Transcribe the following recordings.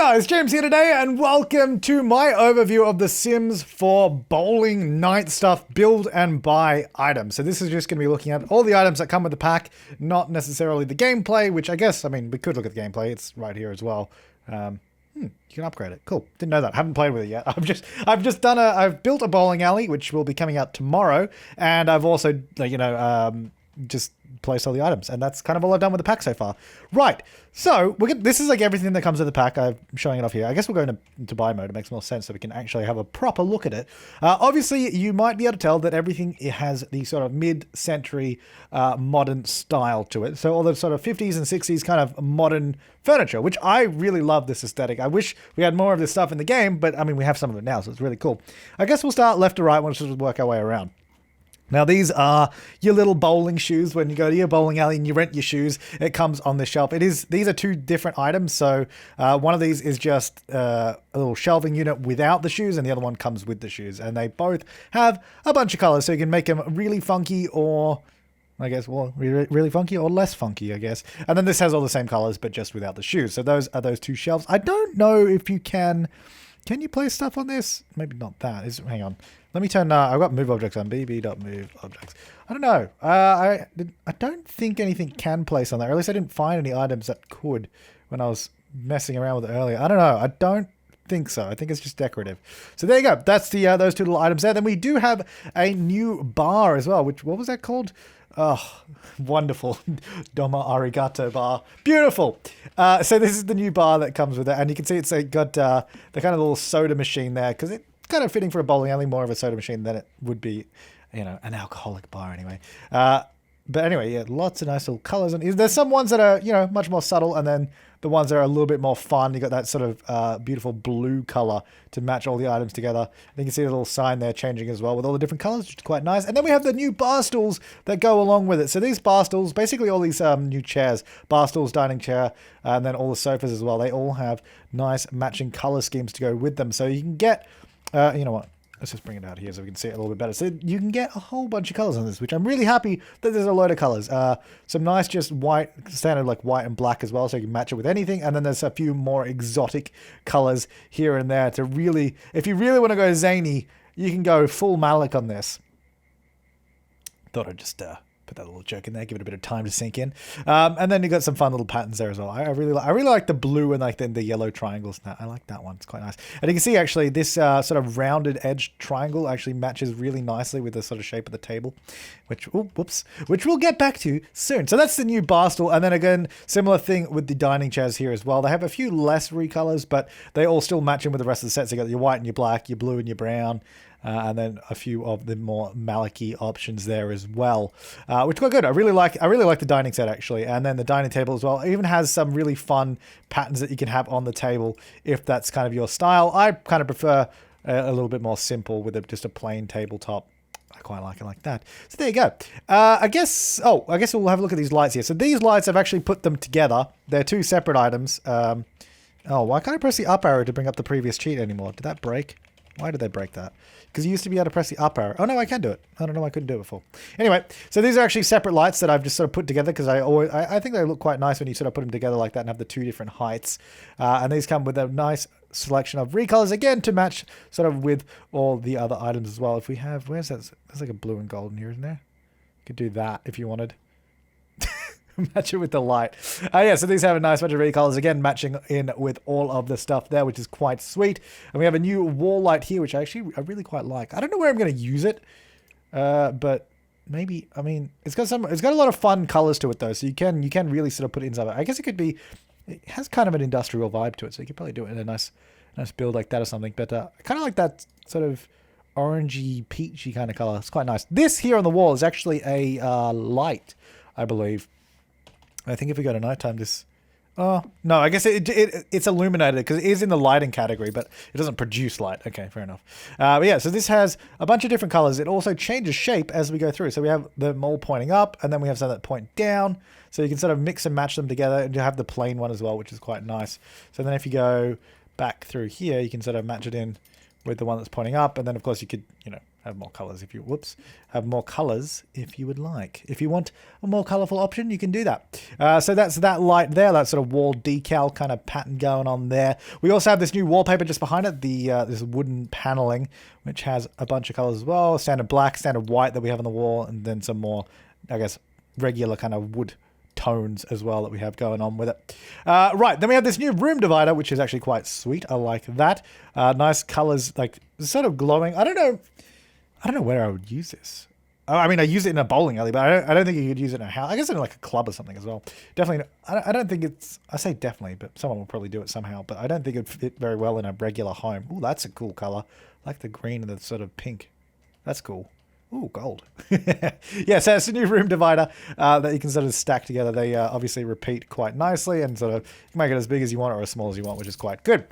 guys, James here today, and welcome to my overview of The Sims 4 Bowling Night Sutff build and buy items. So this is just going to be looking at all the items that come with the pack, not necessarily the gameplay, which I guess, we could look at the gameplay. It's right here as well. You can upgrade it. Cool. Didn't know that. Haven't played with it yet. I've built a bowling alley, which will be coming out tomorrow, and I've also, just placed all the items, and that's kind of all I've done with the pack so far. Right, so this is like everything that comes with the pack. I'm showing it off here. I guess we'll go into buy mode. It makes more sense so we can actually have a proper look at it. Obviously, you might be able to tell that everything has the sort of mid-century modern style to it. So all the sort of 50s and 60s kind of modern furniture, which I really love this aesthetic. I wish we had more of this stuff in the game, but we have some of it now, so it's really cool. I guess we'll start left to right. We'll just work our way around. Now, these are your little bowling shoes. When you go to your bowling alley and you rent your shoes, it comes on the shelf. These are two different items. So one of these is just a little shelving unit without the shoes, and the other one comes with the shoes. And they both have a bunch of colors, so you can make them really funky or, I guess, well, really funky or less funky, I guess. And then this has all the same colors, but just without the shoes. So those are those two shelves. I don't know if you can you place stuff on this? Maybe not that. Hang on. Let me turn, I've got move objects on, bb.move objects. I don't know. I don't think anything can place on there, or at least I didn't find any items that could when I was messing around with it earlier. I don't know. I don't think so. I think it's just decorative. So there you go. That's the those two little items there. Then we do have a new bar as well, which, what was that called? Oh, wonderful. Doma Arigato bar. Beautiful. So this is the new bar that comes with it, and you can see it's got the kind of little soda machine there, because it's kind of fitting for a bowling alley, more of a soda machine than it would be, an alcoholic bar anyway. But anyway, yeah, lots of nice little colors. And there's some ones that are, much more subtle, and then the ones that are a little bit more fun. You got that sort of beautiful blue color to match all the items together. And you can see the little sign there changing as well with all the different colors, which is quite nice. And then we have the new bar stools that go along with it. So these bar stools, basically all these new chairs, bar stools, dining chair, and then all the sofas as well, they all have nice matching color schemes to go with them. So you can get, you know what? Let's just bring it out here so we can see it a little bit better. So you can get a whole bunch of colors on this, which I'm really happy that there's a load of colors. Some nice just white, standard like white and black as well, so you can match it with anything. And then there's a few more exotic colors here and there to really, if you really want to go zany, you can go full Malik on this. Thought I'd just put that little joke in there, give it a bit of time to sink in. And then you got some fun little patterns there as well. I really like the blue and then the yellow triangles. I like that one. It's quite nice. And you can see actually this sort of rounded edge triangle actually matches really nicely with the sort of shape of the table, which we'll get back to soon. So that's the new bar stool. And then again, similar thing with the dining chairs here as well. They have a few less recolors, but they all still match in with the rest of the set. So you got your white and your black, your blue and your brown. And then a few of the more Maliki options there as well, which are quite good. I really like the dining set actually, and then the dining table as well. It even has some really fun patterns that you can have on the table if that's kind of your style. I kind of prefer a little bit more simple with just a plain tabletop. I quite like it like that. So there you go. I guess we'll have a look at these lights here. So these lights, I've actually put them together. They're two separate items. Oh, why can't I press the up arrow to bring up the previous cheat anymore? Did that break? Why did they break that? Because you used to be able to press the up arrow. Oh, no, I can do it. I don't know why I couldn't do it before. Anyway, so these are actually separate lights that I've just sort of put together because I think they look quite nice when you sort of put them together like that and have the two different heights. And these come with a nice selection of recolors, again, to match sort of with all the other items as well. If we have, where's that? There's like a blue and gold in here, isn't there? You could do that if you wanted. Match it with the light. Yeah, so these have a nice bunch of recolors, again, matching in with all of the stuff there, which is quite sweet. And we have a new wall light here, which I really quite like. I don't know where I'm going to use it, but maybe, it's got a lot of fun colors to it, though, so you can really sort of put it inside. I guess it has kind of an industrial vibe to it, so you could probably do it in a nice build like that or something. But I kind of like that sort of orangey, peachy kind of color. It's quite nice. This here on the wall is actually a light, I believe. I think if we go to nighttime, oh, no, I guess it's illuminated because it is in the lighting category, but it doesn't produce light. Okay, fair enough. But yeah, so this has a bunch of different colors. It also changes shape as we go through. So we have them all pointing up, and then we have some that point down. So you can sort of mix and match them together, and you have the plain one as well, which is quite nice. So then if you go back through here, you can sort of match it in with the one that's pointing up, and then of course you could, Have more colors if you, whoops, have more colors if you would like. If you want a more colorful option, you can do that. So that's that light there, that sort of wall decal kind of pattern going on there. We also have this new wallpaper just behind it, the this wooden paneling, which has a bunch of colors as well. Standard black, standard white that we have on the wall, and then some more, I guess, regular kind of wood tones as well that we have going on with it. Right, then we have this new room divider, which is actually quite sweet. I like that. Nice colors, like sort of glowing. I don't know where I would use this. I mean, I use it in a bowling alley, but I don't think you could use it in a house. I guess in like a club or something as well. Definitely, I don't think it's, I say definitely, but someone will probably do it somehow, but I don't think it'd fit very well in a regular home. Ooh, that's a cool color. I like the green and the sort of pink. That's cool. Ooh, gold. Yeah, so it's a new room divider that you can sort of stack together. They obviously repeat quite nicely and sort of make it as big as you want or as small as you want, which is quite good.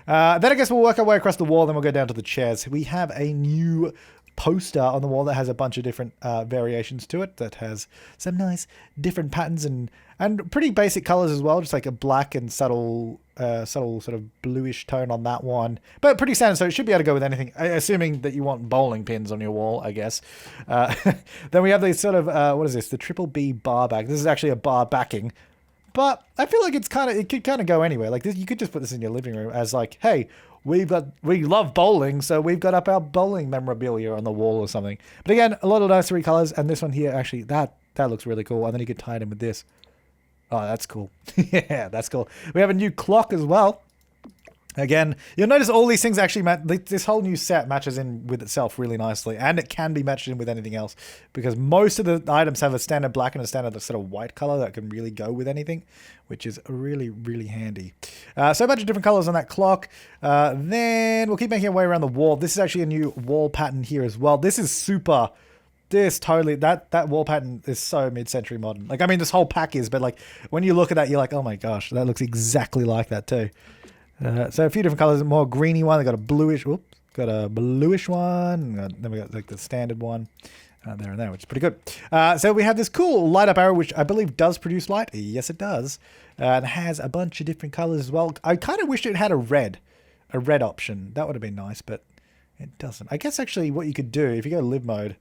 Then I guess we'll work our way across the wall, then we'll go down to the chairs. We have a new poster on the wall that has a bunch of different variations to it, that has some nice different patterns and pretty basic colors as well, just like a black and subtle sort of bluish tone on that one, but pretty standard, so it should be able to go with anything, assuming that you want bowling pins on your wall, I guess. Then we have these sort of what is this, the triple B bar back. This is actually a bar backing, but I feel like it could kind of go anywhere. Like this, you could just put this in your living room as like, hey, we love bowling, so we've got up our bowling memorabilia on the wall or something. But again, a lot of nice colors, and this one here, actually, that looks really cool. And then you could tie it in with this. Oh, that's cool. Yeah, that's cool. We have a new clock as well. Again, you'll notice all these things actually this whole new set matches in with itself really nicely, and it can be matched in with anything else because most of the items have a standard black and a standard sort of white color that can really go with anything, which is really, really handy. So a bunch of different colors on that clock. Then we'll keep making our way around the wall. This is actually a new wall pattern here as well. This is super. That wall pattern is so mid-century modern. Like, I mean, this whole pack is, but like when you look at that, you're like, oh my gosh, that looks exactly like that too. So a few different colors, more greeny one. They got a bluish, one. Then we got like the standard one there and there, which is pretty good. So we have this cool light up arrow, which I believe does produce light. Yes, it does. And has a bunch of different colors as well. I kind of wish it had a red option. That would have been nice, but it doesn't. I guess actually what you could do, if you go live mode,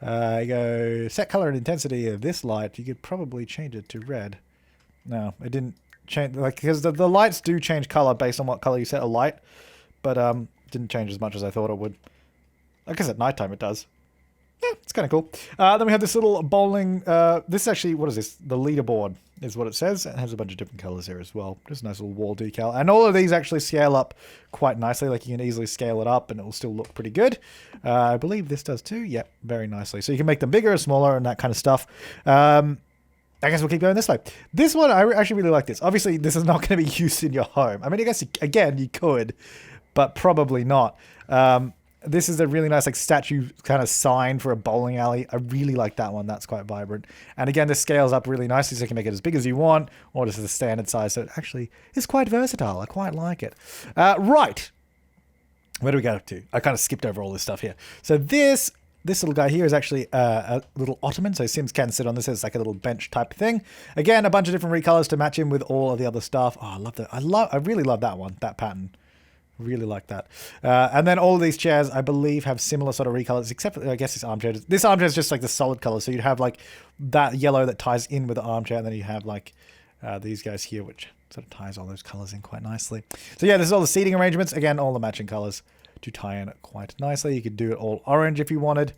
you go set color and intensity of this light, you could probably change it to red. No, it didn't change, like, because the lights do change color based on what color you set a light, but didn't change as much as I thought it would. I guess at nighttime it does. Yeah, it's kind of cool. Then we have this little bowling, this is actually, what is this? The leaderboard is what it says. It has a bunch of different colors here as well. Just a nice little wall decal. And all of these actually scale up quite nicely. Like you can easily scale it up and it will still look pretty good. I believe this does too. Yep, very nicely. So you can make them bigger or smaller and that kind of stuff. I guess we'll keep going this way. This one, I actually really like this. Obviously, this is not going to be used in your home. I mean, I guess, again, you could, but probably not. This is a really nice like statue kind of sign for a bowling alley. I really like that one. That's quite vibrant. And again, this scales up really nicely, so you can make it as big as you want, or just the standard size. So it actually is quite versatile. I quite like it. Right. Where do we go to? I kind of skipped over all this stuff here. So this little guy here is actually a little ottoman, so Sims can sit on this as like a little bench type thing. Again, a bunch of different recolors to match in with all of the other stuff. Oh, I love that. I really love that one, that pattern. Really like that. And then all of these chairs, I believe, have similar sort of recolors, except for, I guess, this armchair. This armchair is just like the solid color, so you'd have like that yellow that ties in with the armchair, and then you have like these guys here, which sort of ties all those colors in quite nicely. So yeah, this is all the seating arrangements. Again, all the matching colors to tie in quite nicely. You could do it all orange if you wanted.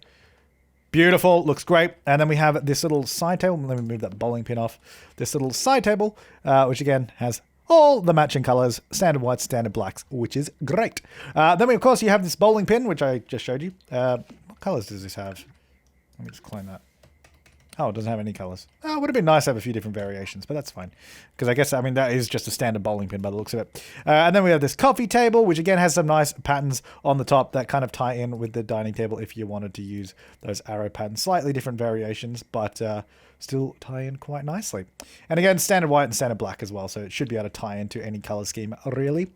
Beautiful, looks great. And then we have this little side table. Let me move that bowling pin off. This little side table, which again has all the matching colors, standard whites, standard blacks, which is great. Then we, of course, you have this bowling pin, which I just showed you. What colors does this have? Let me just clone that. Oh, it doesn't have any colors. Oh, it would have been nice to have a few different variations, but that's fine. Because I guess, I mean, that is just a standard bowling pin by the looks of it. And then we have this coffee table, which again has some nice patterns on the top that kind of tie in with the dining table if you wanted to use those arrow patterns. Slightly different variations, but still tie in quite nicely. And again, standard white and standard black as well, so it should be able to tie into any color scheme, really.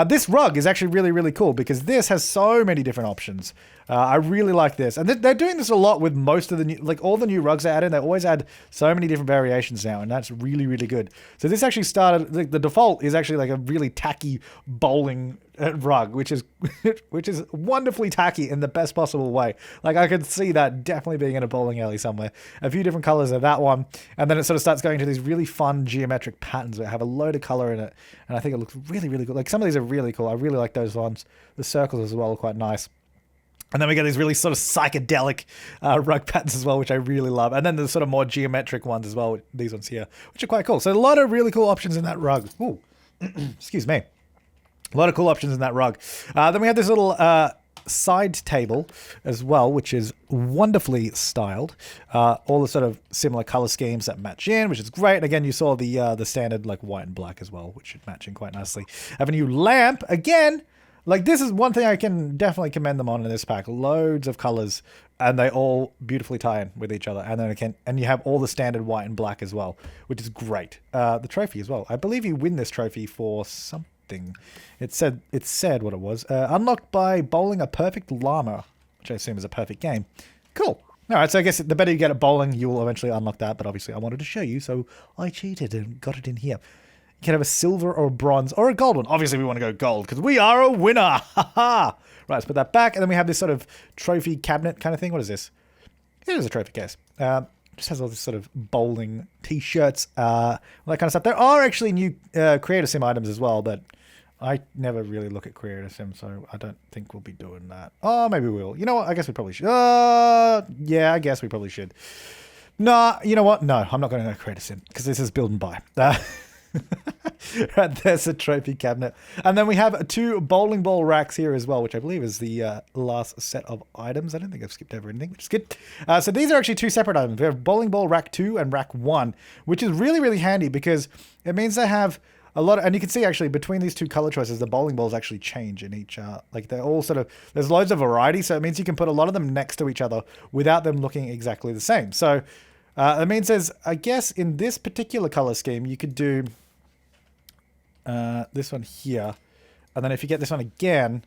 This rug is actually really, really cool because this has so many different options. I really like this. And they're doing this a lot with most of the new, like all the new rugs they add in, they always add so many different variations now, and that's really, really good. So this actually started, the default is actually like a really tacky bowling rug, which is which is wonderfully tacky in the best possible way. Like, I could see that definitely being in a bowling alley somewhere. A few different colors of that one, and then it sort of starts going to these really fun geometric patterns that have a load of color in it, and I think it looks really, really good. Like, some of these are really cool. I really like those ones. The circles as well are quite nice. And then we get these really sort of psychedelic rug patterns as well, which I really love. And then there's sort of more geometric ones as well, these ones here, which are quite cool. So a lot of really cool options in that rug. Ooh, excuse me. A lot of cool options in that rug. Then we have this little side table as well, which is wonderfully styled. All the sort of similar color schemes that match in, which is great. And again, you saw the standard like white and black as well, which should match in quite nicely. Have a new lamp again. Like, this is one thing I can definitely commend them on in this pack. Loads of colors, and they all beautifully tie in with each other. And then and you have all the standard white and black as well, which is great. The trophy as well. I believe you win this trophy for something. It said what it was. Unlocked by bowling a perfect llama, which I assume is a perfect game. Cool. All right, so I guess the better you get at bowling, you will eventually unlock that. But obviously, I wanted to show you, so I cheated and got it in here. You can have a silver or a bronze or a gold one. Obviously, we want to go gold because we are a winner. Ha ha! Right, let's put that back. And then we have this sort of trophy cabinet kind of thing. What is this? It is a trophy case. Just has all this sort of bowling t-shirts, all that kind of stuff. There are actually new Creator Sim items as well, but I never really look at Creator Sim, so I don't think we'll be doing that. Oh, maybe we will. You know what? I guess we probably should. Yeah, I guess we probably should. Nah, you know what? No, I'm not going to go Creator Sim because this is build and buy. Right, there's a trophy cabinet. And then we have 2 bowling ball racks here as well, which I believe is the last set of items. I don't think I've skipped over anything, which is good. So these are actually 2 separate items. We have bowling ball rack 2 and rack 1, which is really, really handy because it means they have a lot of, and you can see actually between these 2 color choices, the bowling balls actually change in each, like they're all sort of, there's loads of variety. So it means you can put a lot of them next to each other without them looking exactly the same. So it means there's, I guess in this particular color scheme, you could do this one here, and then if you get this one again,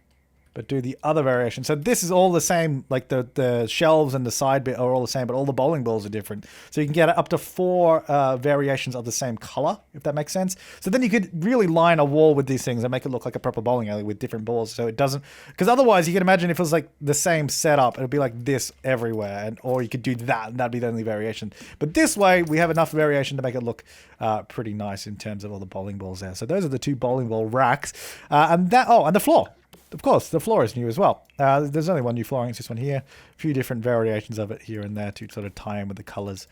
but do the other variation. So this is all the same, like the shelves and the side bit are all the same, but all the bowling balls are different. So you can get up to 4 variations of the same color, if that makes sense. So then you could really line a wall with these things and make it look like a proper bowling alley with different balls. So it doesn't, because otherwise you can imagine if it was like the same setup, it would be like this everywhere, and or you could do that, and that'd be the only variation. But this way, we have enough variation to make it look pretty nice in terms of all the bowling balls there. So those are the 2 bowling ball racks, and the floor. Of course, the floor is new as well. There's only one new flooring. It's this one here. A few different variations of it here and there to sort of tie in with the colors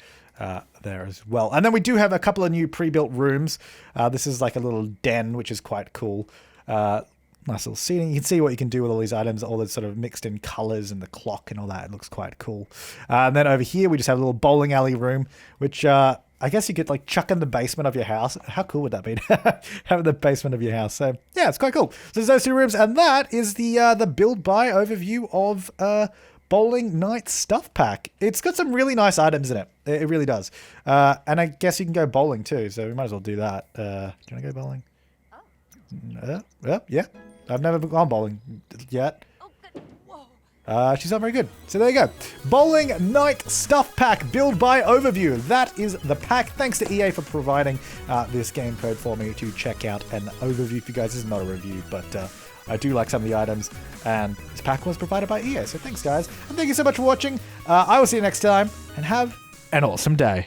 there as well. And then we do have a couple of new pre-built rooms. This is like a little den, which is quite cool. Nice little seating. You can see what you can do with all these items, all the sort of mixed in colors and the clock and all that. It looks quite cool. And then over here, we just have a little bowling alley room, which I guess you could like chuck in the basement of your house. How cool would that be? Having the basement of your house. So yeah, it's quite cool. So there's those 2 rooms, and that is the build buy overview of Bowling Night Sutff pack. It's got some really nice items in it. It really does. And I guess you can go bowling too, so we might as well do that. Do you want to go bowling? Yeah. I've never gone bowling yet. She's not very good. So there you go. Bowling Night Sutff pack, build by overview. That is the pack. Thanks to EA for providing this game code for me to check out an overview for you guys. This is not a review, but I do like some of the items, and this pack was provided by EA. So thanks, guys. And thank you so much for watching. I will see you next time, and have an awesome day.